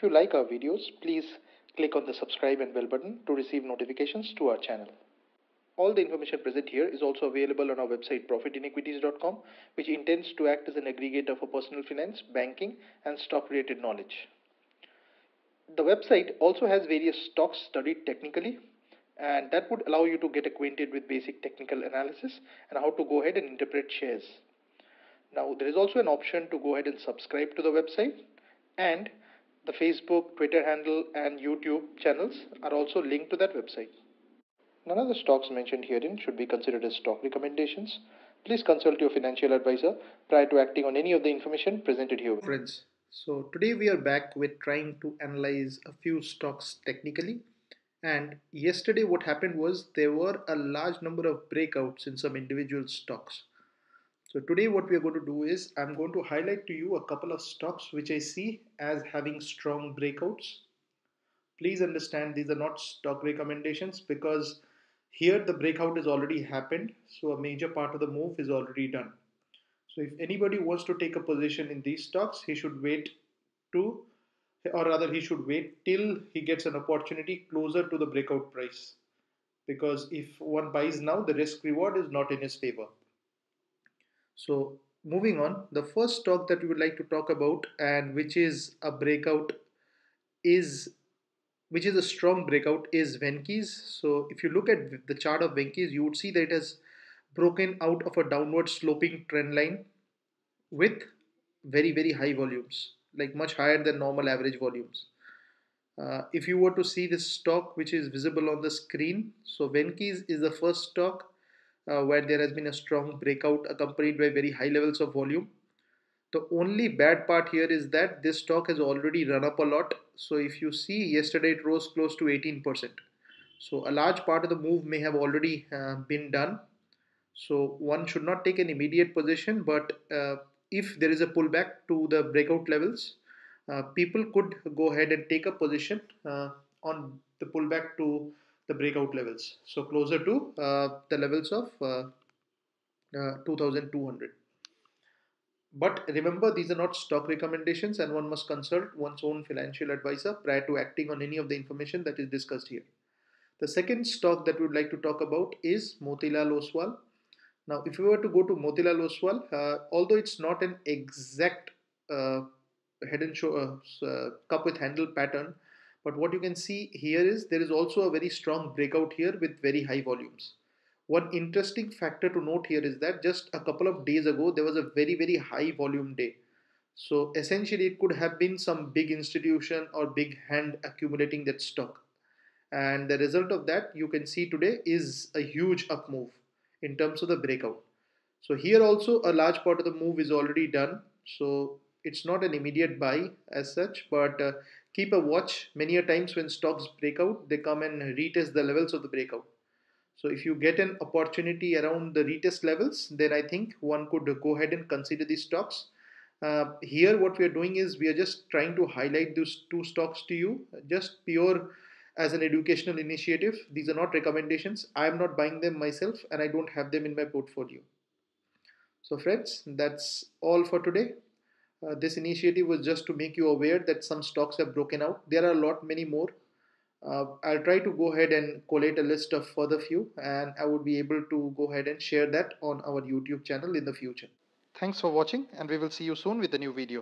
If you like our videos, please click on the subscribe and bell button to receive notifications to our channel. All the information present here is also available on our website profitinequities.com, which intends to act as an aggregator for personal finance, banking, and stock related knowledge. The website also has various stocks studied technically, and that would allow you to get acquainted with basic technical analysis and how to go ahead and interpret shares. Now, there is also an option to go ahead and subscribe to the website, and the Facebook, Twitter handle, and YouTube channels are also linked to that website. None of the stocks mentioned herein should be considered as stock recommendations. Please consult your financial advisor prior to acting on any of the information presented here. Friends, so today we are back with trying to analyze a few stocks technically. And yesterday, what happened was there were a large number of breakouts in some individual stocks. So today what we are going to do is I'm going to highlight to you a couple of stocks which I see as having strong breakouts. Please understand these are not stock recommendations because here the breakout has already happened. So a major part of the move is already done. So if anybody wants to take a position in these stocks, he should wait to, or rather he should wait till he gets an opportunity closer to the breakout price. Because if one buys now, the risk reward is not in his favor. So moving on, the first stock that we would like to talk about and which is a breakout is which is a strong breakout is Venkys. So if you look at the chart of Venkys, you would see that it has broken out of a downward sloping trend line with very high volumes, like much higher than normal average volumes. If you were to see this stock which is visible on the screen, so Venkys is the first stock where there has been a strong breakout accompanied by very high levels of volume. The only bad part here is that this stock has already run up a lot. So if you see yesterday it rose close to 18%. So a large part of the move may have already been done. So one should not take an immediate position, but if there is a pullback to the breakout levels, people could go ahead and take a position on the pullback to the breakout levels. So closer to the levels of 2200. But remember, these are not stock recommendations, and one must consult one's own financial advisor prior to acting on any of the information that is discussed here. The second stock that we would like to talk about is Motilal Oswal. Now, if you were to go to Motilal Oswal, although it's not an exact uh, head and cup with handle pattern, but what you can see here is there is also a very strong breakout here with very high volumes. One interesting factor to note here is that just a couple of days ago there was a very high volume day. So essentially it could have been some big institution or big hand accumulating that stock, and the result of that you can see today is a huge up move in terms of the breakout. So here also a large part of the move is already done, so it's not an immediate buy as such, but keep a watch. Many a times when stocks break out, they come and retest the levels of the breakout. So if you get an opportunity around the retest levels, then I think one could go ahead and consider these stocks. Here what we are doing is we are just trying to highlight these two stocks to you, just pure as an educational initiative. These are not recommendations. I am not buying them myself and I don't have them in my portfolio. So friends, that's all for today. This initiative was just to make you aware that some stocks have broken out. There are a lot many more. I'll try to go ahead and collate a list of further few, and I would be able to go ahead and share that on our YouTube channel in the future. Thanks for watching, and we will see you soon with a new video.